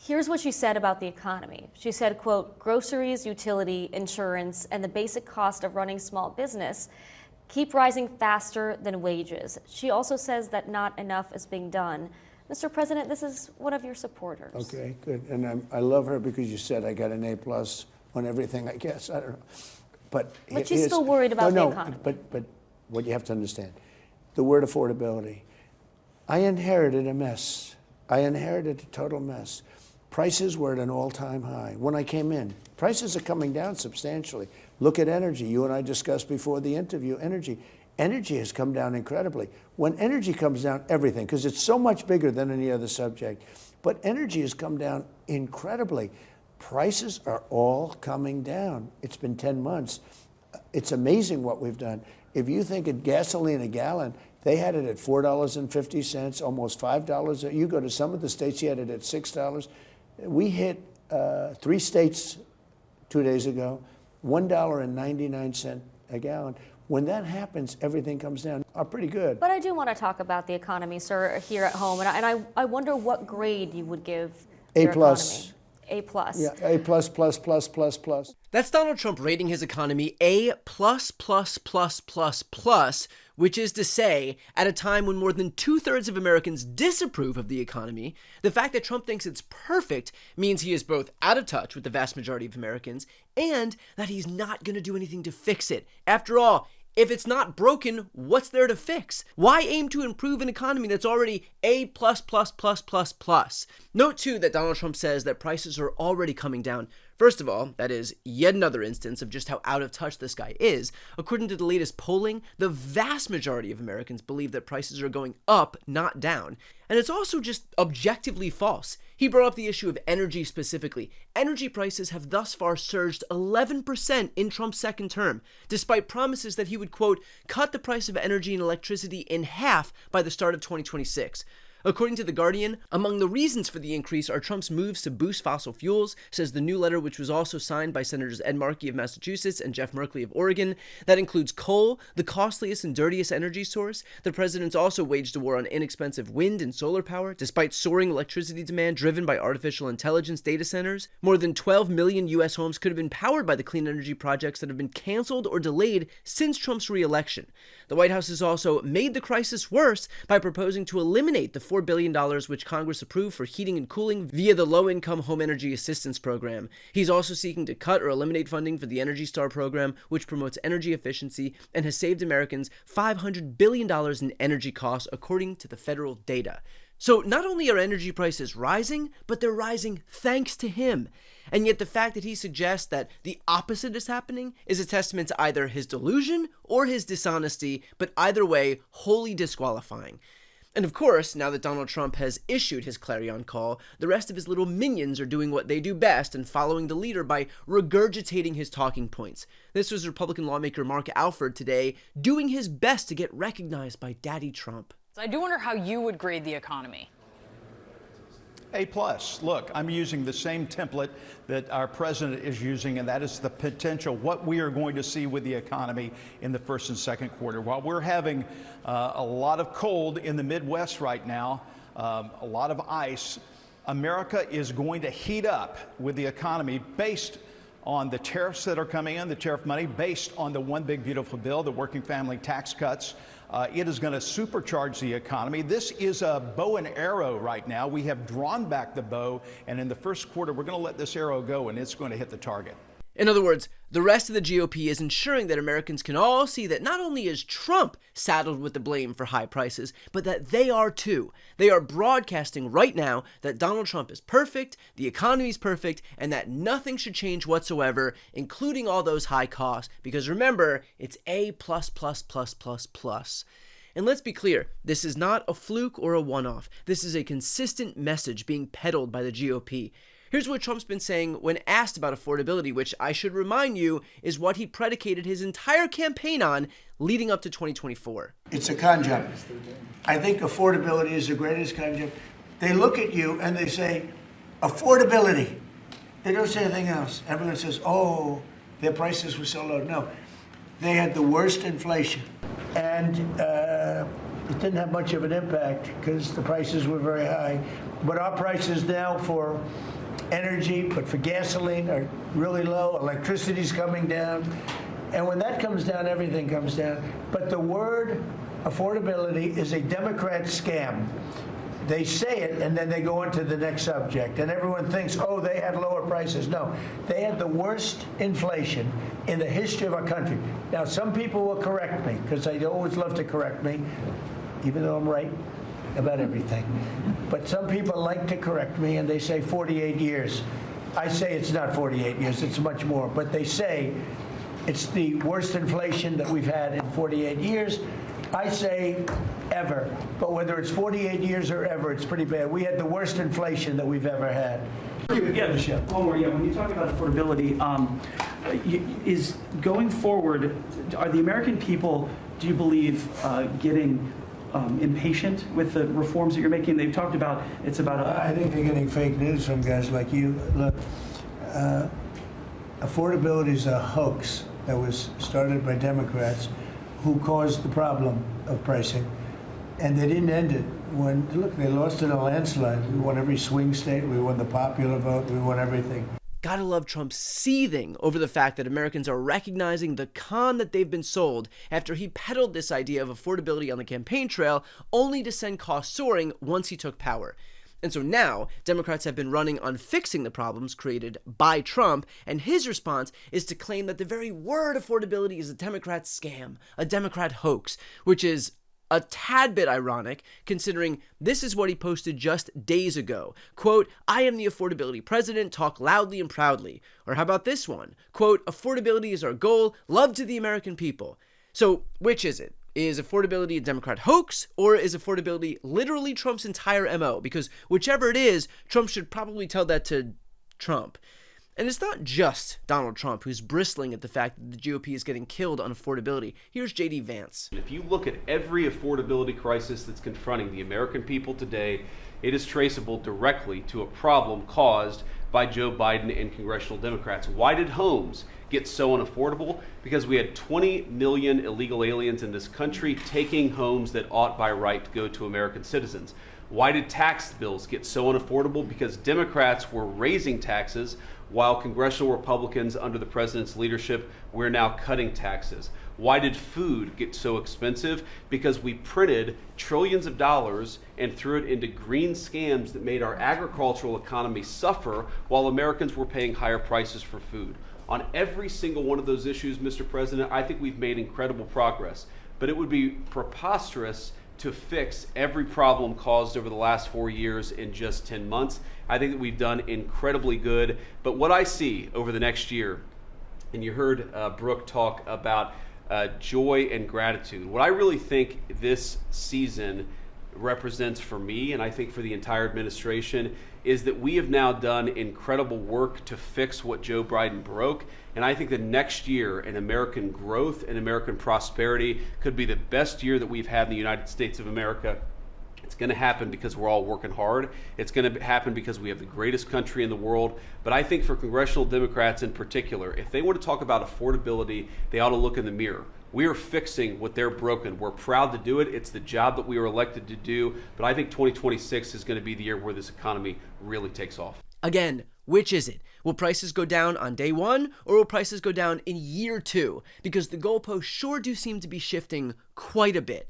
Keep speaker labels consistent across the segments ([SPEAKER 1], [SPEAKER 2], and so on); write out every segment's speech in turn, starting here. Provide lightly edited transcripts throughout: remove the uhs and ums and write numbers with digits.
[SPEAKER 1] Here's what she said about the economy. She said, quote, groceries, utility, insurance, and the basic cost of running small business keep rising faster than wages. She also says that not enough is being done. Mr. President, this is one of your supporters.
[SPEAKER 2] Okay, good. And I love her because you said I got an A+ on everything, I guess. I don't know. But
[SPEAKER 1] she's still worried about the economy.
[SPEAKER 2] But what you have to understand, the word affordability. I inherited a mess. I inherited a total mess. Prices were at an all-time high when I came in. Prices are coming down substantially. Look at energy. You and I discussed before the interview, energy. Energy has come down incredibly. When energy comes down, everything, because it's so much bigger than any other subject, but energy has come down incredibly. Prices are all coming down. It's been 10 months. It's amazing what we've done. If you think of gasoline a gallon, they had it at $4.50, almost $5. You go to some of the states, you had it at $6. We hit 3 states 2 days ago, $1.99 a gallon. When that happens, everything comes down pretty good.
[SPEAKER 1] But I do want to talk about the economy, sir, here at home, and I wonder what grade you would give your economy. A+.
[SPEAKER 2] Yeah, A++++++.
[SPEAKER 3] That's Donald Trump rating his economy A++++++, which is to say, at a time when more than 2/3 of Americans disapprove of the economy, the fact that Trump thinks it's perfect means he is both out of touch with the vast majority of Americans and that he's not going to do anything to fix it. After all, if it's not broken, what's there to fix? Why aim to improve an economy that's already A++++++? Note too that Donald Trump says that prices are already coming down. First of all, that is yet another instance of just how out of touch this guy is. According to the latest polling, the vast majority of Americans believe that prices are going up, not down. And it's also just objectively false. He brought up the issue of energy specifically. Energy prices have thus far surged 11% in Trump's second term, despite promises that he would, quote, cut the price of energy and electricity in half by the start of 2026. According to The Guardian, among the reasons for the increase are Trump's moves to boost fossil fuels, says the new letter, which was also signed by Senators Ed Markey of Massachusetts and Jeff Merkley of Oregon. That includes coal, the costliest and dirtiest energy source. The president's also waged a war on inexpensive wind and solar power, despite soaring electricity demand driven by artificial intelligence data centers. More than 12 million U.S. homes could have been powered by the clean energy projects that have been canceled or delayed since Trump's re-election. The White House has also made the crisis worse by proposing to eliminate the $4 billion which Congress approved for heating and cooling via the Low-Income Home Energy Assistance Program. He's also seeking to cut or eliminate funding for the Energy Star program, which promotes energy efficiency and has saved Americans $500 billion in energy costs, according to the federal data. So not only are energy prices rising, but they're rising thanks to him. And yet the fact that he suggests that the opposite is happening is a testament to either his delusion or his dishonesty, but either way, wholly disqualifying. And of course, now that Donald Trump has issued his clarion call, the rest of his little minions are doing what they do best and following the leader by regurgitating his talking points. This was Republican lawmaker Mark Alford today doing his best to get recognized by Daddy Trump.
[SPEAKER 4] I do wonder how you would grade the economy.
[SPEAKER 5] A+. Look, I'm using the same template that our president is using, and that is the potential, what we are going to see with the economy in the first and second quarter. While we're having a lot of cold in the Midwest right now, a lot of ice, America is going to heat up with the economy based on the tariffs that are coming in, the tariff money, based on the One Big Beautiful Bill, the working family tax cuts. It is going to supercharge the economy. This is a bow and arrow right now. We have drawn back the bow, and in the first quarter, we're going to let this arrow go, and it's going to hit the target.
[SPEAKER 3] In other words, the rest of the GOP is ensuring that Americans can all see that not only is Trump saddled with the blame for high prices, but that they are too. They are broadcasting right now that Donald Trump is perfect, the economy is perfect, and that nothing should change whatsoever, including all those high costs, because remember, it's A++++++. And let's be clear, this is not a fluke or a one-off. This is a consistent message being peddled by the GOP. Here's what Trump's been saying when asked about affordability, which I should remind you is what he predicated his entire campaign on leading up to 2024.
[SPEAKER 2] It's a con job. I think affordability is the greatest con job. They look at you and they say, affordability. They don't say anything else. Everyone says, oh, their prices were so low. No, they had the worst inflation. And it didn't have much of an impact because the prices were very high. But our prices now for energy, but for gasoline are really low. Electricity's coming down. And when that comes down, everything comes down. But the word affordability is a Democrat scam. They say it, and then they go on to the next subject. And everyone thinks, oh, they had lower prices. No, they had the worst inflation in the history of our country. Now, some people will correct me, because they always love to correct me, even though I'm right about everything. But some people like to correct me, and they say 48 years. I say it's not 48 years, it's much more. But they say it's the worst inflation that we've had in 48 years. I say ever, but whether it's 48 years or ever, it's pretty bad. We had the worst inflation that we've ever had.
[SPEAKER 6] Yeah, one more. Yeah, when you talk about affordability, is going forward, are the American people, do you believe, getting impatient with the reforms that you're making? They've talked about it's about.
[SPEAKER 2] I think they're getting fake news from guys like you. Look, affordability is a hoax that was started by Democrats who caused the problem of pricing, and they didn't end it. When, look, they lost in a landslide. We won every swing state, we won the popular vote, we won everything.
[SPEAKER 3] Gotta love Trump seething over the fact that Americans are recognizing the con that they've been sold after he peddled this idea of affordability on the campaign trail, only to send costs soaring once he took power. And so now, Democrats have been running on fixing the problems created by Trump, and his response is to claim that the very word affordability is a Democrat scam, a Democrat hoax, which is a tad bit ironic, considering this is what he posted just days ago. Quote, "I am the affordability president, talk loudly and proudly." Or how about this one? Quote, "Affordability is our goal, love to the American people." So which is it? Is affordability a Democrat hoax, or is affordability literally Trump's entire MO? Because whichever it is, Trump should probably tell that to Trump. And it's not just Donald Trump who's bristling at the fact that the GOP is getting killed on affordability. Here's J.D. Vance.
[SPEAKER 7] If you look at every affordability crisis that's confronting the American people today, it is traceable directly to a problem caused by Joe Biden and congressional Democrats. Why did homes get so unaffordable? Because we had 20 million illegal aliens in this country taking homes that ought by right to go to American citizens. Why did tax bills get so unaffordable? Because Democrats were raising taxes while congressional Republicans under the president's leadership were now cutting taxes. Why did food get so expensive? Because we printed trillions of dollars and threw it into green scams that made our agricultural economy suffer while Americans were paying higher prices for food. On every single one of those issues, Mr. President, I think we've made incredible progress. But it would be preposterous to fix every problem caused over the last 4 years in just 10 months. I think that we've done incredibly good. But what I see over the next year, and you heard Brooke talk about joy and gratitude, what I really think this season represents for me, and I think for the entire administration, is that we have now done incredible work to fix what Joe Biden broke. And I think the next year in American growth and American prosperity could be the best year that we've had in the United States of America. It's going to happen because we're all working hard. It's going to happen because we have the greatest country in the world. But I think for congressional Democrats in particular, if they want to talk about affordability, they ought to look in the mirror. We are fixing what they're broken. We're proud to do it. It's the job that we were elected to do. But I think 2026 is going to be the year where this economy really takes off.
[SPEAKER 3] Again, which is it? Will prices go down on day one, or will prices go down in year two? Because the goalposts sure do seem to be shifting quite a bit.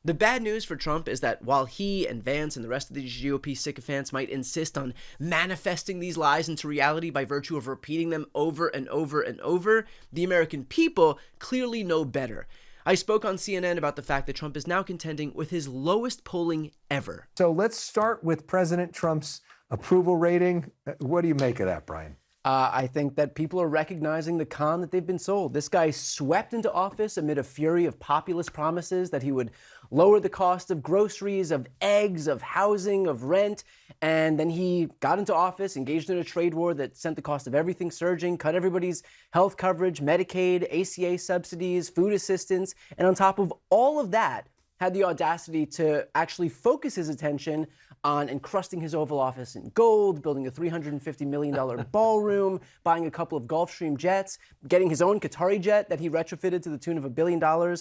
[SPEAKER 3] The bad news for Trump is that while he and Vance and the rest of the GOP sycophants might insist on manifesting these lies into reality by virtue of repeating them over and over and over, the American people clearly know better. I spoke on CNN about the fact that Trump is now contending with his lowest polling ever.
[SPEAKER 8] So let's start with President Trump's approval rating. What do you make of that, Brian?
[SPEAKER 3] I think that people are recognizing the con that they've been sold. This guy swept into office amid a fury of populist promises that he would lower the cost of groceries, of eggs, of housing, of rent. And then he got into office, engaged in a trade war that sent the cost of everything surging, cut everybody's health coverage, Medicaid, ACA subsidies, food assistance. And on top of all of that, had the audacity to actually focus his attention on encrusting his Oval Office in gold, building a $350 million ballroom, buying a couple of Gulfstream jets, getting his own Qatari jet that he retrofitted to the tune of $1 billion,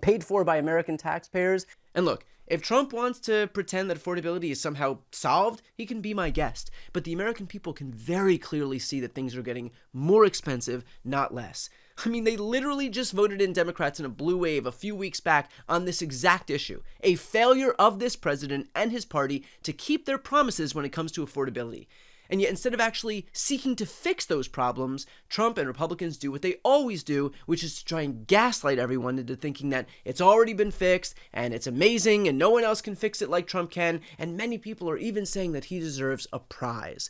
[SPEAKER 3] paid for by American taxpayers. And look, If Trump wants to pretend that affordability is somehow solved, he can be my guest. But the American people can very clearly see that things are getting more expensive, not less. I mean, they literally just voted in Democrats in a blue wave a few weeks back on this exact issue, a failure of this president and his party to keep their promises when it comes to affordability. And yet, instead of actually seeking to fix those problems, Trump and Republicans do what they always do, which is to try and gaslight everyone into thinking that it's already been fixed and it's amazing and no one else can fix it like Trump can, and many people are even saying that he deserves a prize.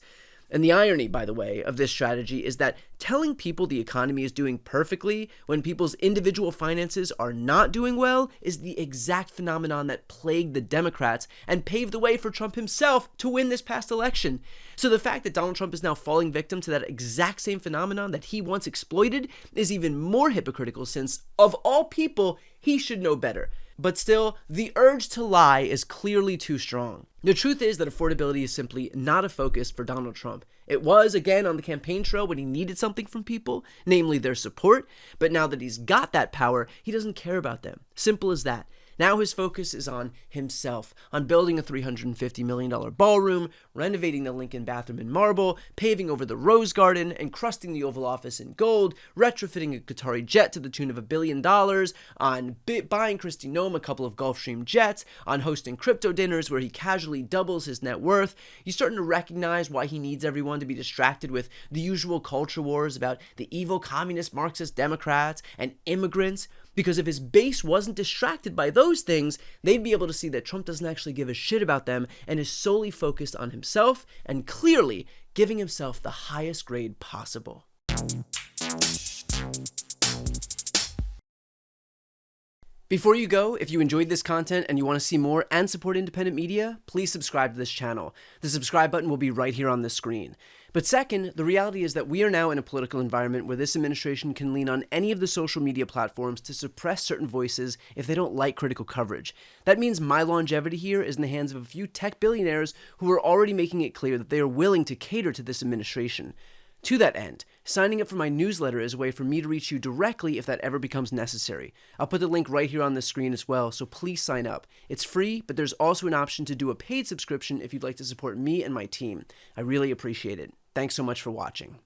[SPEAKER 3] And the irony, by the way, of this strategy is that telling people the economy is doing perfectly when people's individual finances are not doing well is the exact phenomenon that plagued the Democrats and paved the way for Trump himself to win this past election. So the fact that Donald Trump is now falling victim to that exact same phenomenon that he once exploited is even more hypocritical since, of all people, he should know better. But still, the urge to lie is clearly too strong. The truth is that affordability is simply not a focus for Donald Trump. It was, again, on the campaign trail when he needed something from people, namely their support, but now that he's got that power, he doesn't care about them. Simple as that. Now his focus is on himself, on building a $350 million ballroom, renovating the Lincoln bathroom in marble, paving over the Rose Garden, encrusting the Oval Office in gold, retrofitting a Qatari jet to the tune of $1 billion, on buying Kristi Noem a couple of Gulfstream jets, on hosting crypto dinners where he casually doubles his net worth. You're starting to recognize why he needs everyone to be distracted with the usual culture wars about the evil communist Marxist Democrats and immigrants. Because if his base wasn't distracted by those things, they'd be able to see that Trump doesn't actually give a shit about them and is solely focused on himself and clearly giving himself the highest grade possible. Before you go, if you enjoyed this content and you want to see more and support independent media, please subscribe to this channel. The subscribe button will be right here on the screen. But second, the reality is that we are now in a political environment where this administration can lean on any of the social media platforms to suppress certain voices if they don't like critical coverage. That means my longevity here is in the hands of a few tech billionaires who are already making it clear that they are willing to cater to this administration. To that end, signing up for my newsletter is a way for me to reach you directly if that ever becomes necessary. I'll put the link right here on the screen as well, so please sign up. It's free, but there's also an option to do a paid subscription if you'd like to support me and my team. I really appreciate it. Thanks so much for watching.